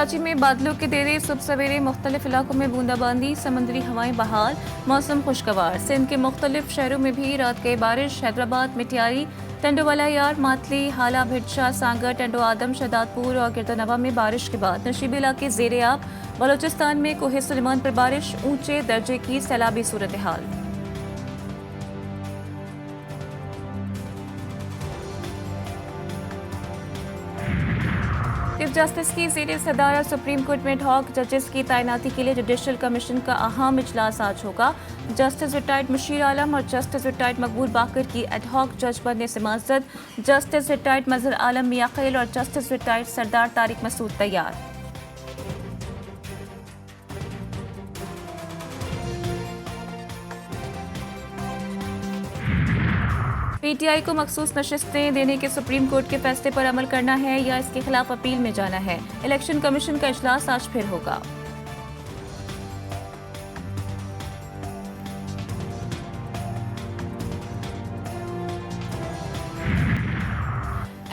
कराची में बादलों के डेरे, सुबह सवेरे मुख्तलिफ इलाकों में बूंदाबांदी, समंदरी हवाएं बहाल, मौसम खुशगवार। सिंध के मुख्तलिफ शहरों में भी रात गई बारिश। हैदराबाद, मिटियारी, टंडोवाला यार, मातली, हाला, भिटशा, सांगर, टंडो आदम, शहदादपुर और गिरदनवा में बारिश के बाद नशीबी इलाके ज़ेर-ए-आब। बलोचिस्तान में कोहे सुलेमान पर बारिश, ऊंचे दर्जे की सैलाबी सूरत हाल। चीफ जस्टिस की ज़ेर सदारत सुप्रीम कोर्ट में एडहॉक जजेस की तैनाती के लिए जुडिशल कमीशन का अहम इजलास आज होगा। जस्टिस रिटायर्ड मुशीर आलम और जस्टिस रिटायर्ड मकबूल बाकर की एडहॉक जज बनने से माजद, जस्टिस रिटायर्ड मजहर आलम मियां खलील और जस्टिस रिटायर्ड सरदार तारिक मसूद तैयार। पीटीआई को मखसूस नशिस्तें देने के सुप्रीम कोर्ट के फैसले पर अमल करना है या इसके खिलाफ अपील में जाना है। इलेक्शन कमीशन का इजलास आज फिर होगा।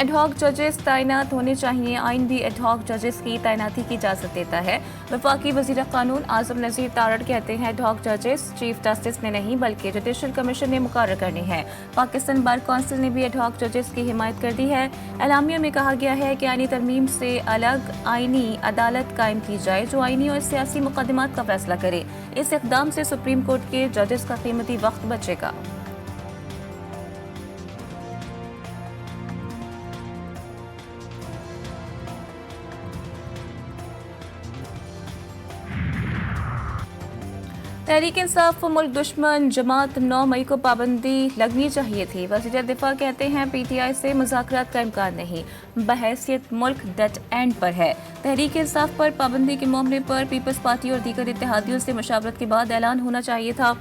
एडहॉक जजेस तैनात होने चाहिए। आइन भी एडहॉक जजेस की तैनाती की इजाजत देता है। वफाकी वजीर कानून आजम नज़ीर तारड़ कहते हैं एडहॉक जजेस चीफ जस्टिस ने नहीं बल्कि जुडिशल कमीशन ने मुकर्रर करने हैं। पाकिस्तान बार कौंसिल ने भी एडहॉक जजेस की हिमायत कर दी है। एलामिया में कहा गया है कि आईनी तरमीम से अलग आईनी अदालत कायम की जाए जो आईनी और सियासी मुकदमात का फैसला करे। इस इक़दाम से सुप्रीम कोर्ट के जजेस का कीमती वक्त बचेगा। तहरीक इंसाफ व मुल्क दुश्मन जमात 9 मई को पाबंदी लगनी चाहिए थी। वज़ीर दिफा कहते हैं पीटीआई से मुज़ाकरात का इम्कान नहीं, बहैसियत मुल्क डेड एंड पर है। तहरीक इंसाफ पर पाबंदी के मामले पर पीपल्स पार्टी और दीगर इत्तेहादियों से मशावरत के बाद ऐलान होना चाहिए था।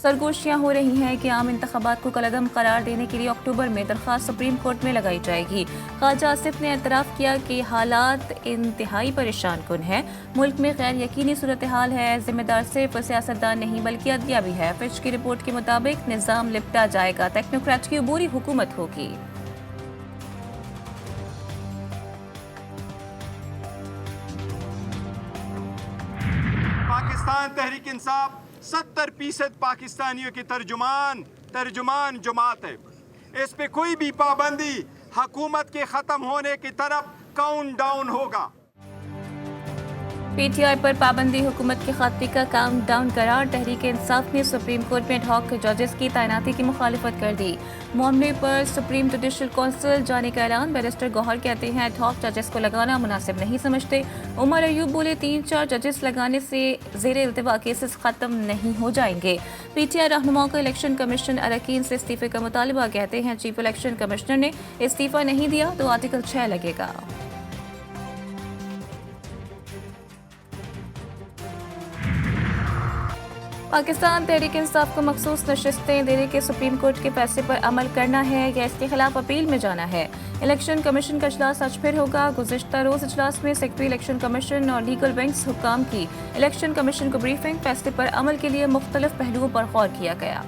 सरगोशियाँ हो रही हैं कि आम इंतखाबात को कलअदम करार देने के लिए अक्टूबर में दरख्वास्त सुप्रीम कोर्ट में लगाई जाएगी। ख्वाजा आसिफ ने एतराफ़ किया कि हालात इंतहाई परेशान कुन है। मुल्क में गैर यकीनी सूरत हाल है। जिम्मेदार सिर्फ सियासतदान नहीं बल्कि अदलिया भी है। फिच की रिपोर्ट के मुताबिक निज़ाम लिपटा जाएगा, टेक्नोक्रेट की अबूरी हुकूमत होगी। पाकिस्तान तहरीक इंसाफ 70% पाकिस्तानियों की तर्जुमान जमात है। इस पे कोई भी पाबंदी हुकूमत के खत्म होने की तरफ काउंट डाउन होगा। पीटीआई पर पाबंदी हुकूमत के खात्मे का काउंट डाउन करार। तहरीक इंसाफ ने सुप्रीम कोर्ट में एडहॉक जजेस की तैनाती की मुखालिफत कर दी। मामले पर सुप्रीम जुडिशल कौंसिल जाने का ऐलान। बैरिस्टर गौहर कहते हैं एडहॉक जजेस को लगाना मुनासिब नहीं समझते। उमर अयूब बोले 3-4 जजेस लगाने से ज़ेर इल्तिवा केसेस खत्म नहीं हो जाएंगे। पीटीआई रहनुमाओं का इलेक्शन कमीशन अरकान से इस्तीफे का मुतालबा। कहते हैं चीफ इलेक्शन कमिश्नर ने इस्तीफा नहीं दिया तो आर्टिकल 6 लगेगा। पाकिस्तान तहरीक इंसाफ को मखसूस नशिस्तें देने के सुप्रीम कोर्ट के फैसले पर अमल करना है या इसके खिलाफ अपील में जाना है। इलेक्शन कमीशन का इजलास आज फिर होगा। गुज़िश्ता रोज इजलास में सेक्रेटरी इलेक्शन कमीशन और लीगल विंग्स हुक्काम की इलेक्शन कमीशन को ब्रीफिंग। फैसले पर अमल के लिए मुख्तलिफ पहलुओं पर गौर किया गया।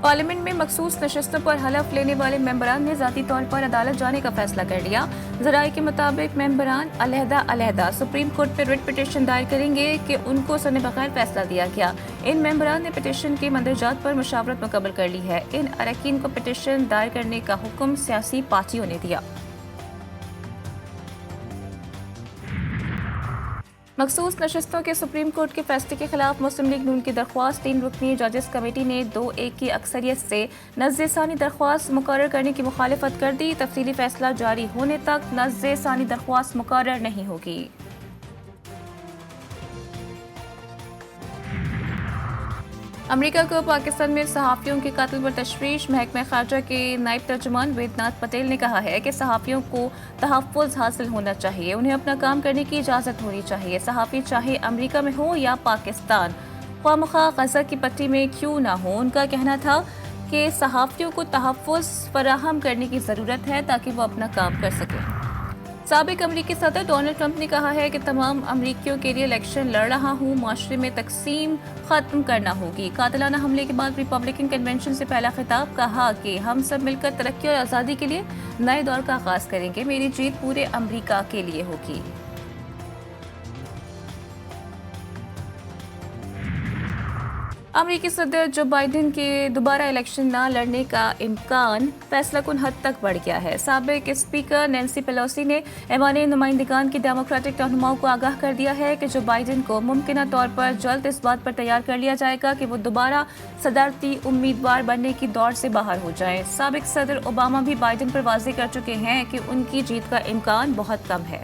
पार्लियामेंट में मखसूस नशस्तों पर हलफ लेने वाले मेंबरान ने ज़ाती तौर पर अदालत जाने का फैसला कर लिया। ज़राए के मुताबिक मेंबरान अलहदा सुप्रीम कोर्ट में रिट पिटीशन दायर करेंगे कि उनको सुने बगैर फैसला दिया गया। इन मेंबरान ने पिटीशन के मंदरजात पर मुशावरत मुकम्मल कर ली है। इन अरकान को पिटीशन दायर करने का हुक्म सियासी पार्टियों ने दिया। मखसूस नशस्तों के सुप्रीम कोर्ट के फैसले के खिलाफ मुस्लिम लीग नून की दरख्वास्त 3 रुकनी जजेस कमेटी ने 2-1 की अक्सरियत से नज़्ज़े सानी दरख्वास्त मुकर्रर करने की मुखालिफत कर दी। तफसीली फैसला जारी होने तक नज़्ज़े सानी दरख्वास्त मुकर्रर नहीं होगी। अमेरिका को पाकिस्तान में सहाफ़ियों के कत्ल पर तशवीश। महकमा खारजा के नायब तर्जुमान वेदनाथ पटेल ने कहा है कि सहाफ़ियों को तहफ़्फ़ुज़ हासिल होना चाहिए, उन्हें अपना काम करने की इजाज़त होनी चाहिए। सहाफ़ी चाहे अमेरिका में हो या पाकिस्तान, ख्वामख़्वाह गज़ा की पट्टी में क्यों ना हो। उनका कहना था कि सहाफ़ियों को तहफ़्फ़ुज़ फराहम करने की ज़रूरत है ताकि वो अपना काम कर सकें। साबिक अमरीकी सदर डोनाल्ड ट्रंप ने कहा है कि तमाम अमरीकियों के लिए इलेक्शन लड़ रहा हूं, माशरे में तकसीम खत्म करना होगी। कातिलाना हमले के बाद रिपब्लिकन कन्वेंशन से पहला खिताब, कहा कि हम सब मिलकर तरक्की और आज़ादी के लिए नए दौर का आगाज करेंगे। मेरी जीत पूरे अमरीका के लिए होगी। अमरीकी सदर जो बाइडेन के दोबारा इलेक्शन न लड़ने का इम्कान फैसलाकुन हद तक बढ़ गया है। साबिक स्पीकर नैन्सी पेलोसी ने ऐवान नुमाइंदगान की डेमोक्रेटिक रहनुमाओं को आगाह कर दिया है कि जो बाइडेन को मुमकिन तौर पर जल्द इस बात पर तैयार कर लिया जाएगा कि वो दोबारा सदारती उम्मीदवार बनने की दौड़ से बाहर हो जाएं। साबिक सदर ओबामा भी बाइडेन पर वाज़ेह कर चुके हैं कि उनकी जीत का इम्कान बहुत कम है।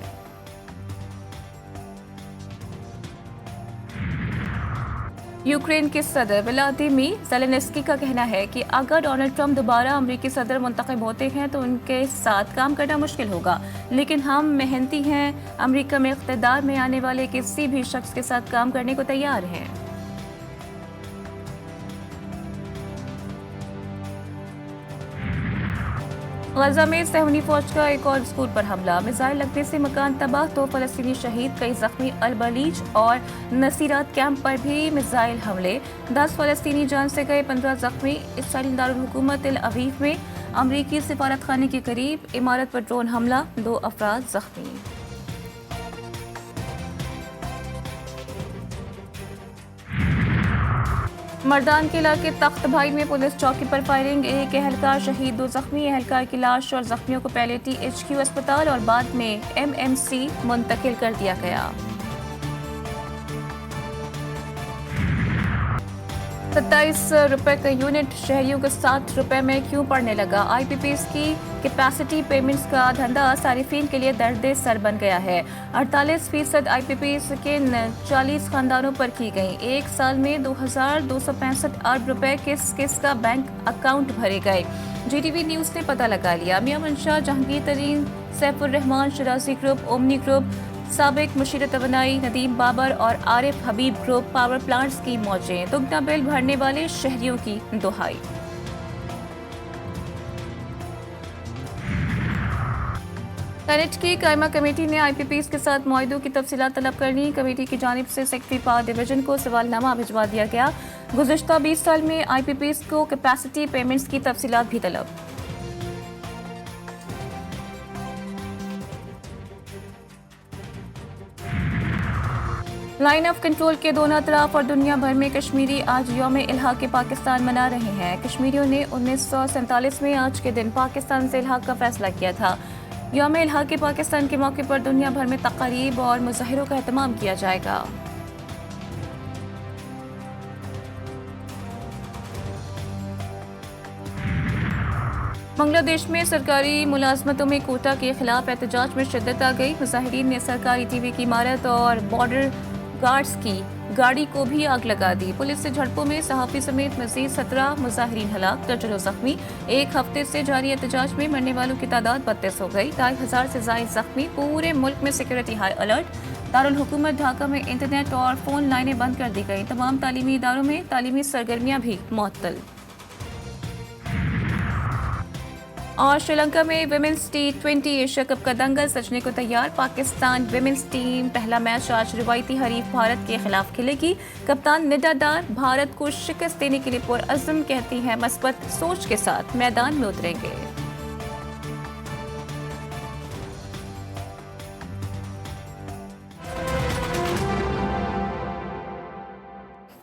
यूक्रेन के सदर व्लादिमीर ज़ेलेंस्की का कहना है कि अगर डोनाल्ड ट्रंप दोबारा अमरीकी सदर मुंतखब होते हैं तो उनके साथ काम करना मुश्किल होगा, लेकिन हम मेहनती हैं। अमरीका में इक़्तिदार में आने वाले किसी भी शख्स के साथ काम करने को तैयार हैं। गजा में सहूनी फौज का एक और स्कूल पर हमला, मिसाइल लगने से मकान तबाह, तो फलस्तीनी शहीद, कई जख्मी। अल-बलीज और नसीरात कैंप पर भी मिसाइल हमले, 10 फलस्तीनी जान से गए, 15 जख्मी। इसराइली दारुल हुकूमत तेल अवीव में अमरीकी सिफारत खाने के करीब इमारत पर ड्रोन हमला, 2 अफराद जख्मी। मर्दान के इलाके तख्त भाई में पुलिस चौकी पर फायरिंग, एक एहलकार शहीद, 2 जख्मी। एहलकार की लाश और जख्मियों को पहले THQ अस्पताल और बाद में MMC मुंतकिल कर दिया गया। 27 रुपए का यूनिट शहरियों को 7 रुपए में क्यों पड़ने लगा? IPPs की कैपेसिटी पेमेंट्स का धंधा सारिफीन के लिए दर्द सर बन गया है। 48% IPPs के 40 खानदानों पर की गई। एक साल में 2265 अरब रुपए किस किस का बैंक अकाउंट भरे गए? GTV न्यूज़ ने पता लगा लिया। मियां मंशा, जहांगीर तरीन, Saifur Rahman, शराजी group, omni group, साबिक मुशीर तवनाई, नदीम बाबर और आरिफ हबीब ग्रुप पावर प्लांट्स की मौजें, दुगना बिल भरने वाले शहरियों की दुहाई। सेनेट की कायमा कमेटी ने IPPs के साथ मुआहदों की तफसीलात तलब कर ली। कमेटी की जानिब से सेक्रेटरी पावर डिवीजन को सवालनामा भिजवा दिया गया। गुज़िश्ता 20 साल में IPPs को कैपेसिटी पेमेंट्स की तफसीलात भी तलब। लाइन ऑफ कंट्रोल के दोनों अतराफ और दुनिया भर में कश्मीरी आज यौम इल्हाक पाकिस्तान मना रहे हैं। कश्मीरियों ने 1947 में आज के दिन पाकिस्तान से इल्हाक का फैसला किया था। यौम इल्हाक पाकिस्तान के मौके पर दुनिया भर में तक़रीब और मुज़ाहिरों का एहतमाम किया जाएगा। बांग्लादेश में सरकारी मुलाजमतों में कोटा के खिलाफ एहतजाज में शिद्दत आ गई। मुजाहिरीन ने सरकारी TV की इमारत और बॉर्डर गार्ड्स की गाड़ी को भी आग लगा दी। पुलिस से झड़पों में सहाफ़ी समेत मज़ीद 17 मुजाहिरीन हलाक, दर्जनों जख्मी। एक हफ्ते से जारी एहतजाज में मरने वालों की तादाद 32 हो गई, 2,500 से ज़ायद जख्मी। पूरे मुल्क में सिक्योरिटी हाई अलर्ट। दारुल हुकूमत ढाका में इंटरनेट और फ़ोन लाइनें बंद कर दी गई। तमाम तालीमी इदारों में तालीमी सरगर्मियाँ भी मुअत्तल। और श्रीलंका में विमेंस T20 एशिया कप का दंगल सजने को तैयार। पाकिस्तान विमेंस टीम पहला मैच आज रिवायती हरीफ भारत के खिलाफ खेलेगी। कप्तान निदा डार भारत को शिकस्त देने के लिए पुरअज़्म, कहती हैं मस्बत सोच के साथ मैदान में उतरेंगे।